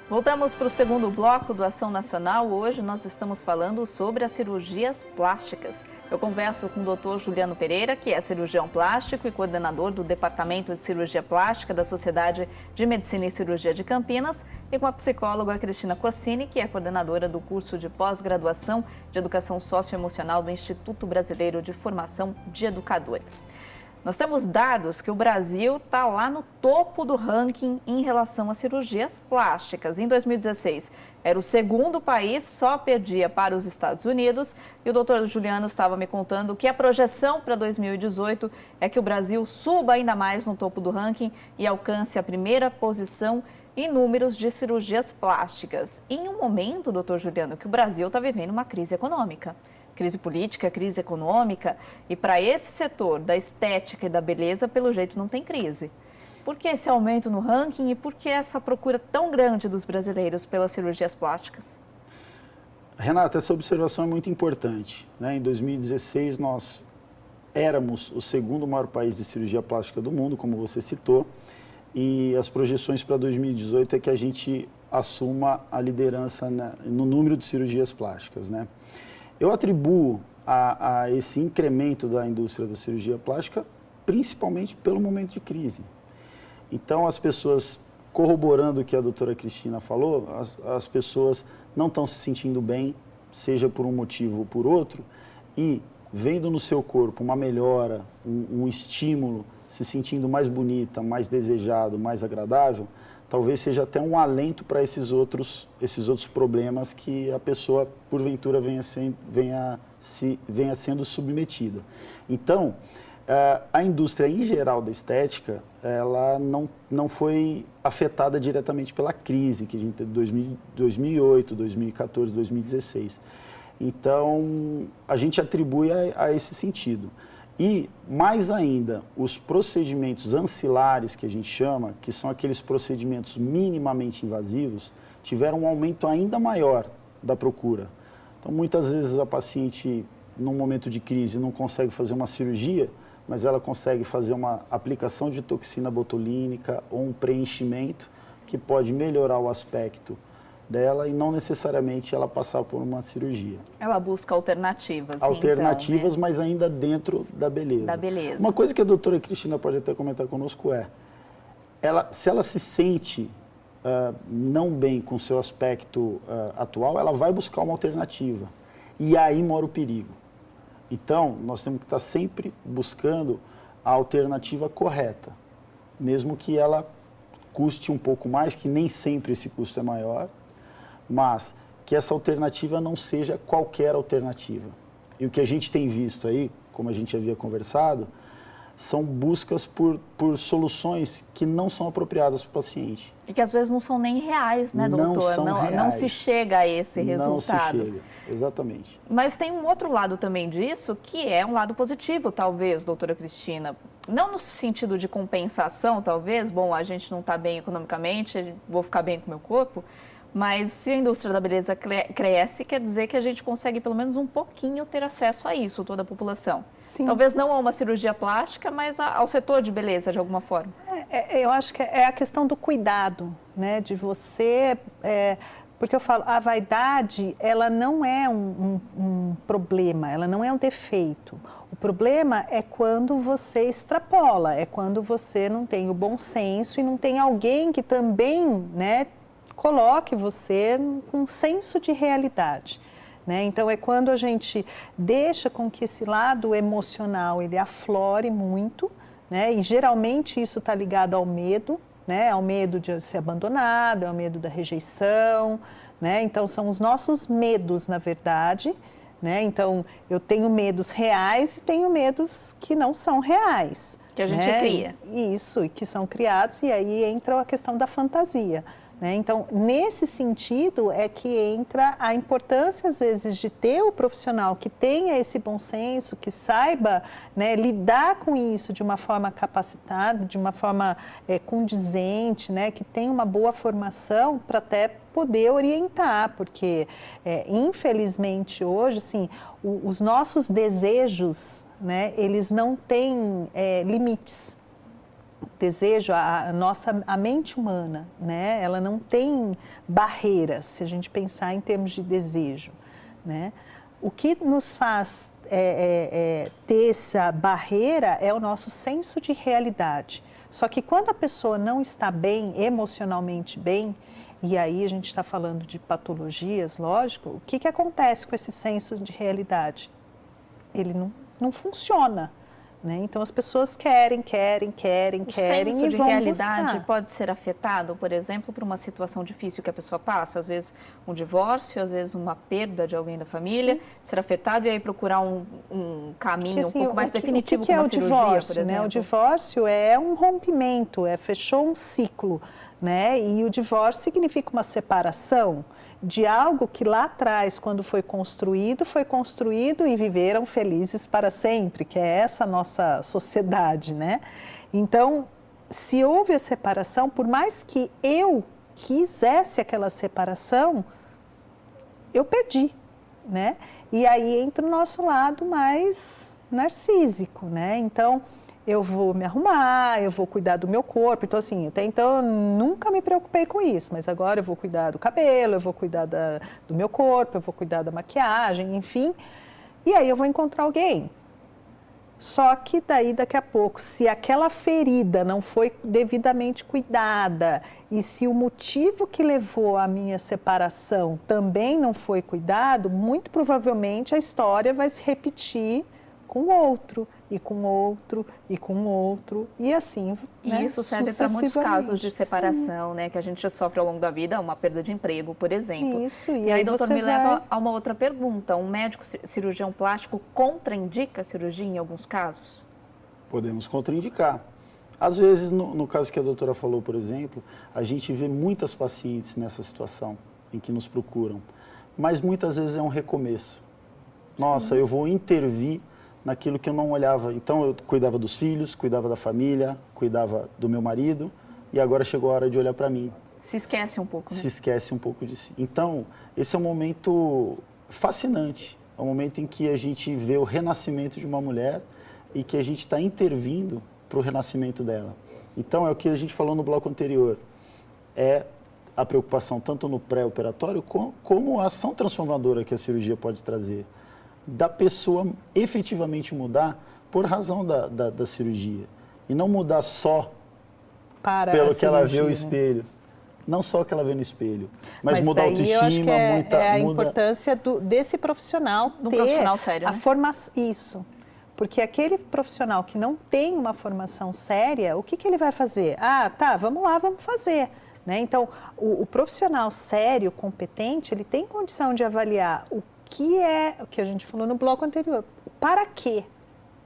Voltamos para o segundo bloco do Ação Nacional. Hoje nós estamos falando sobre as cirurgias plásticas. Eu converso com o Dr. Juliano Pereira, que é cirurgião plástico e coordenador do Departamento de Cirurgia Plástica da Sociedade de Medicina e Cirurgia de Campinas, e com a psicóloga Cristina Corsini, que é coordenadora do curso de pós-graduação de Educação Socioemocional do Instituto Brasileiro de Formação de Educadores. Nós temos dados que o Brasil está lá no topo do ranking em relação às cirurgias plásticas. Em 2016, era o segundo país, só perdia para os Estados Unidos. E o doutor Juliano estava me contando que a projeção para 2018 é que o Brasil suba ainda mais no topo do ranking e alcance a primeira posição em números de cirurgias plásticas. Em um momento, doutor Juliano, que o Brasil está vivendo uma crise econômica. Crise política, crise econômica, e para esse setor da estética e da beleza, pelo jeito, não tem crise. Por que esse aumento no ranking e por que essa procura tão grande dos brasileiros pelas cirurgias plásticas? Renata, essa observação é muito importante, né? Em 2016, nós éramos o segundo maior país de cirurgia plástica do mundo, como você citou, e as projeções para 2018 é que a gente assuma a liderança no número de cirurgias plásticas, né? Eu atribuo a esse incremento da indústria da cirurgia plástica principalmente pelo momento de crise. Então, as pessoas, corroborando o que a doutora Cristina falou, as pessoas não estão se sentindo bem, seja por um motivo ou por outro, e vendo no seu corpo uma melhora, um estímulo, se sentindo mais bonita, mais desejado, mais agradável, talvez seja até um alento para esses outros problemas que a pessoa, porventura, venha sendo submetida. Então, a indústria em geral da estética, ela não foi afetada diretamente pela crise que a gente teve em 2008, 2014, 2016. Então, a gente atribui a esse sentido. E, mais ainda, os procedimentos ancilares, que a gente chama, que são aqueles procedimentos minimamente invasivos, tiveram um aumento ainda maior da procura. Então, muitas vezes a paciente, num momento de crise, não consegue fazer uma cirurgia, mas ela consegue fazer uma aplicação de toxina botulínica ou um preenchimento que pode melhorar o aspecto dela e não necessariamente ela passar por uma cirurgia. Ela busca alternativas. Alternativas, então, né? Mas ainda dentro da beleza. Da beleza. Uma coisa que a doutora Cristina pode até comentar conosco se ela se sente não bem com o seu aspecto atual, ela vai buscar uma alternativa. E aí mora o perigo. Então, nós temos que estar sempre buscando a alternativa correta, mesmo que ela custe um pouco mais, que nem sempre esse custo é maior, mas que essa alternativa não seja qualquer alternativa. E o que a gente tem visto aí, como a gente havia conversado, são buscas por soluções que não são apropriadas para o paciente. E que às vezes não são nem reais, né, doutor? Não são reais. Não se chega a esse resultado. Não se chega, exatamente. Mas tem um outro lado também disso, que é um lado positivo, talvez, doutora Cristina. Não no sentido de compensação, talvez, bom, a gente não está bem economicamente, vou ficar bem com o meu corpo, mas se a indústria da beleza cresce, quer dizer que a gente consegue pelo menos um pouquinho ter acesso a isso, toda a população. Sim. Talvez não a uma cirurgia plástica, mas ao setor de beleza, de alguma forma. Eu acho que é a questão do cuidado, né, de você... Porque eu falo, a vaidade, ela não é um problema, ela não é um defeito. O problema é quando você extrapola, é quando você não tem o bom senso e não tem alguém que também, né, coloque você com um senso de realidade, né? Então, é quando a gente deixa com que esse lado emocional, ele aflore muito, né? E geralmente isso está ligado ao medo, né? Ao medo de ser abandonado, ao medo da rejeição, né? Então, são os nossos medos, na verdade, né? Então, eu tenho medos reais e tenho medos que não são reais. Que a gente cria. Isso, e que são criados, e aí entra a questão da fantasia. Né? Então, nesse sentido é que entra a importância, às vezes, de ter o profissional que tenha esse bom senso, que saiba, né, lidar com isso de uma forma capacitada, de uma forma condizente, né, que tenha uma boa formação para até poder orientar, porque, infelizmente, hoje, assim, os nossos desejos, né, eles não têm limites. desejo, a mente humana, né? Ela não tem barreiras, se a gente pensar em termos de desejo, né? O que nos faz ter essa barreira é o nosso senso de realidade. Só que quando a pessoa não está bem, emocionalmente bem, e aí a gente está falando de patologias, lógico, o que acontece com esse senso de realidade? Ele não funciona. Né? Então as pessoas querem o senso e de vão realidade buscar. pode ser afetado, por exemplo, por uma situação difícil que a pessoa passa, às vezes um divórcio, às vezes uma perda de alguém da família, Sim. ser afetado e aí procurar um caminho assim, um pouco mais definitivo, que como é uma cirurgia, divórcio, por exemplo. Né? O divórcio é um rompimento, fechou um ciclo, né? E o divórcio significa uma separação de algo que lá atrás, quando foi construído e viveram felizes para sempre, que é essa nossa sociedade, né? Então, se houve a separação, por mais que eu quisesse aquela separação, eu perdi, né? E aí entra o nosso lado mais narcísico, né? Então, eu vou me arrumar, eu vou cuidar do meu corpo. Então, assim, até então eu nunca me preocupei com isso, mas agora eu vou cuidar do cabelo, eu vou cuidar do meu corpo, eu vou cuidar da maquiagem, enfim. E aí eu vou encontrar alguém. Só que daí, daqui a pouco, se aquela ferida não foi devidamente cuidada e se o motivo que levou à minha separação também não foi cuidado, muito provavelmente a história vai se repetir com outro, e com outro, e com outro, e assim, E né, isso serve para muitos casos de separação, né, que a gente sofre ao longo da vida, uma perda de emprego, por exemplo. Isso, e aí, doutor, me leva a uma outra pergunta. Um médico cirurgião plástico contraindica a cirurgia em alguns casos? Podemos contraindicar. Às vezes, no caso que a doutora falou, por exemplo, a gente vê muitas pacientes nessa situação, em que nos procuram, mas muitas vezes é um recomeço. Nossa, eu vou intervir naquilo que eu não olhava. Então, eu cuidava dos filhos, cuidava da família, cuidava do meu marido, e agora chegou a hora de olhar para mim. Se esquece um pouco, né? Se esquece um pouco de si. Então, esse é um momento fascinante. É um momento em que a gente vê o renascimento de uma mulher e que a gente está intervindo para o renascimento dela. Então, é o que a gente falou no bloco anterior. É a preocupação tanto no pré-operatório como a ação transformadora que a cirurgia pode trazer. Da pessoa efetivamente mudar por razão da cirurgia. E não mudar só pelo que ela vê no espelho. Não só o que ela vê no espelho, mas mudar a autoestima. Eu acho que é a importância desse profissional ter profissional sério, a né? formação. Isso. Porque aquele profissional que não tem uma formação séria, o que ele vai fazer? Ah, tá, vamos lá, vamos fazer. Né? Então, o profissional sério, competente, ele tem condição de avaliar o que a gente falou no bloco anterior, para quê,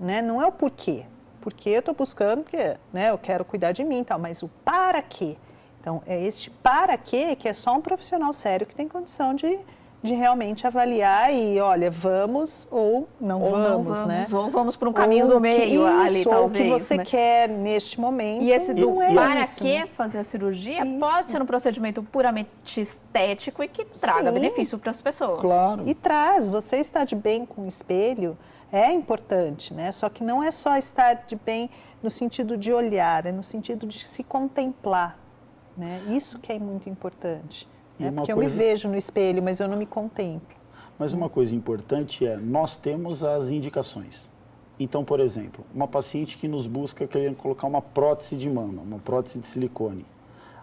né? Não é o porquê, porque eu estou buscando, porque, né, eu quero cuidar de mim e tal, mas o para quê. Então, é este para quê que é só um profissional sério que tem condição de realmente avaliar e, olha, vamos ou não vamos, né? Ou vamos para um caminho do meio ali, talvez. Ou o que você quer neste momento. E esse do para que né? fazer a cirurgia pode ser um procedimento puramente estético e que traga benefício para as pessoas. Claro. E traz. Você estar de bem com o espelho é importante, né? Só que não é só estar de bem no sentido de olhar, é no sentido de se contemplar, né? Isso que é muito importante. Porque eu me vejo no espelho, mas eu não me contemplo. Mas uma coisa importante é, nós temos as indicações. Então, por exemplo, uma paciente que nos busca querendo colocar uma prótese de mama, uma prótese de silicone.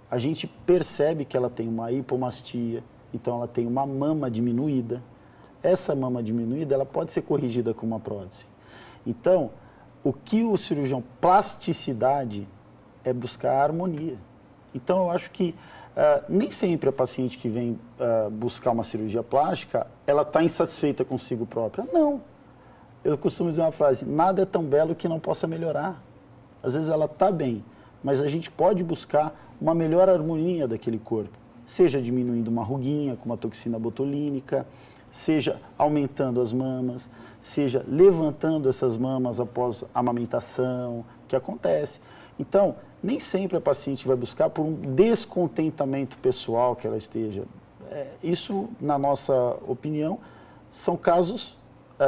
A gente percebe que ela tem uma hipomastia, então ela tem uma mama diminuída. Essa mama diminuída, ela pode ser corrigida com uma prótese. Então, o que o cirurgião plasticidade é buscar a harmonia. Então, eu acho que nem sempre a paciente que vem buscar uma cirurgia plástica, ela está insatisfeita consigo própria. Não. Eu costumo dizer uma frase, nada é tão belo que não possa melhorar. Às vezes ela está bem, mas a gente pode buscar uma melhor harmonia daquele corpo. Seja diminuindo uma ruguinha com uma toxina botulínica, seja aumentando as mamas, seja levantando essas mamas após a amamentação, que acontece. Então, nem sempre a paciente vai buscar por um descontentamento pessoal que ela esteja. Isso, na nossa opinião, são casos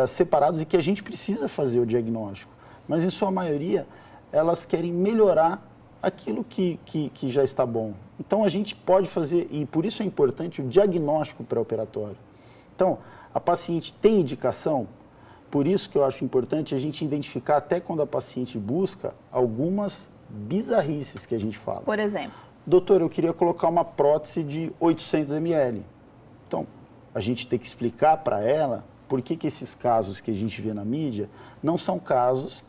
separados e que a gente precisa fazer o diagnóstico. Mas, em sua maioria, elas querem melhorar aquilo que já está bom. Então, a gente pode fazer, e por isso é importante o diagnóstico pré-operatório. Então, a paciente tem indicação, por isso que eu acho importante a gente identificar até quando a paciente busca algumas bizarrices que a gente fala. Por exemplo? Doutor, eu queria colocar uma prótese de 800 ml. Então, a gente tem que explicar para ela por que esses casos que a gente vê na mídia não são casos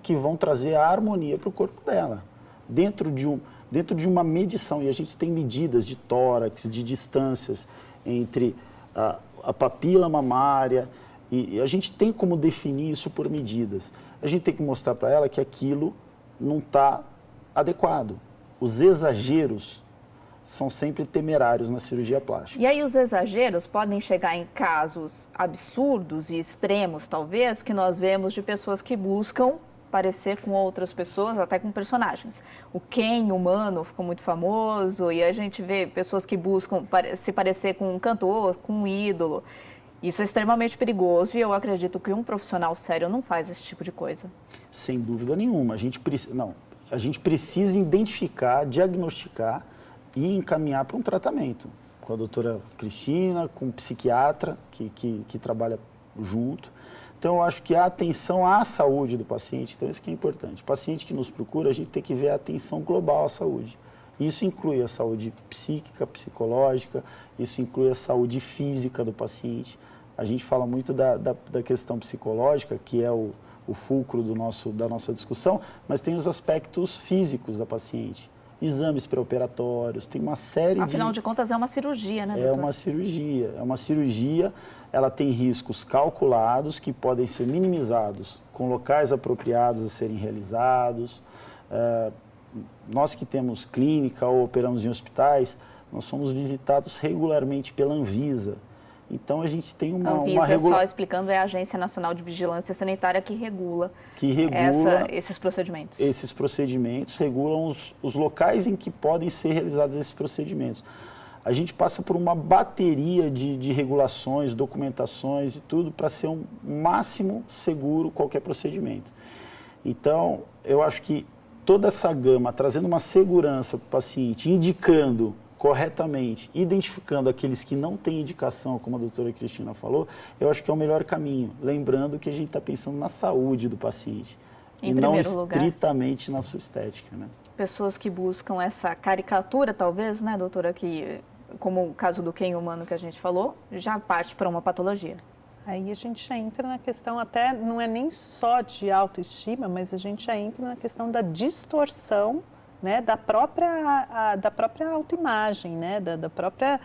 que vão trazer a harmonia para o corpo dela. Dentro de uma medição, e a gente tem medidas de tórax, de distâncias entre a papila mamária, e a gente tem como definir isso por medidas. A gente tem que mostrar para ela que aquilo não está adequado. Os exageros são sempre temerários na cirurgia plástica. E aí os exageros podem chegar em casos absurdos e extremos, talvez, que nós vemos de pessoas que buscam parecer com outras pessoas, até com personagens. O Ken humano ficou muito famoso e a gente vê pessoas que buscam se parecer com um cantor, com um ídolo. Isso é extremamente perigoso e eu acredito que um profissional sério não faz esse tipo de coisa. Sem dúvida nenhuma. A gente precisa identificar, diagnosticar e encaminhar para um tratamento. Com a doutora Cristina, com o psiquiatra que trabalha junto. Então, eu acho que a atenção à saúde do paciente, então isso que é importante. O paciente que nos procura, a gente tem que ver a atenção global à saúde. Isso inclui a saúde psíquica, psicológica, isso inclui a saúde física do paciente. A gente fala muito da questão psicológica, que é o fulcro da nossa discussão, mas tem os aspectos físicos da paciente. Exames pré-operatórios, tem uma série Afinal de contas, é uma cirurgia, né, doutor? É uma cirurgia, ela tem riscos calculados que podem ser minimizados com locais apropriados a serem realizados. Nós que temos clínica ou operamos em hospitais, nós somos visitados regularmente pela Anvisa. Então, a gente tem uma Anvisa, só explicando, é a Agência Nacional de Vigilância Sanitária que regula esses procedimentos. Esses procedimentos regulam os locais em que podem ser realizados esses procedimentos. A gente passa por uma bateria de regulações, documentações e tudo para ser um máximo seguro qualquer procedimento. Então, eu acho que toda essa gama, trazendo uma segurança para o paciente, indicando corretamente, identificando aqueles que não têm indicação, como a doutora Cristina falou, eu acho que é o melhor caminho. Lembrando que a gente está pensando na saúde do paciente e não estritamente na sua estética, né? Pessoas que buscam essa caricatura, talvez, né, doutora, que, como o caso do Ken humano que a gente falou, já parte para uma patologia. Aí a gente já entra na questão, até não é nem só de autoestima, mas a gente já entra na questão da distorção, né, da própria autoimagem, né, da própria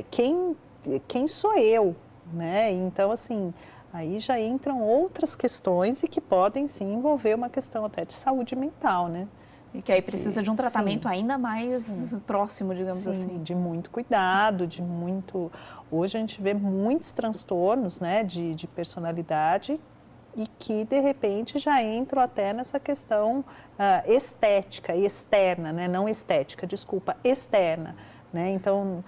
quem sou eu, né? Então, assim, aí já entram outras questões e que podem sim envolver uma questão até de saúde mental, né? E que aí precisa de um tratamento ainda mais próximo, digamos assim. De muito cuidado, Hoje a gente vê muitos transtornos, né, de personalidade e que, de repente, já entram até nessa questão estética e externa, né? Não estética, desculpa, externa. Né? Então,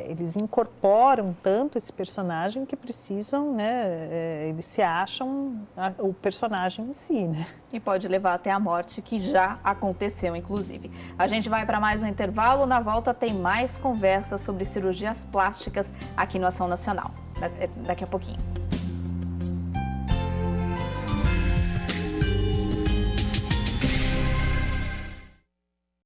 eles incorporam tanto esse personagem que precisam, né? Eles se acham o personagem em si. Né? E pode levar até a morte, que já aconteceu, inclusive. A gente vai para mais um intervalo, na volta tem mais conversas sobre cirurgias plásticas aqui no Ação Nacional. Daqui a pouquinho.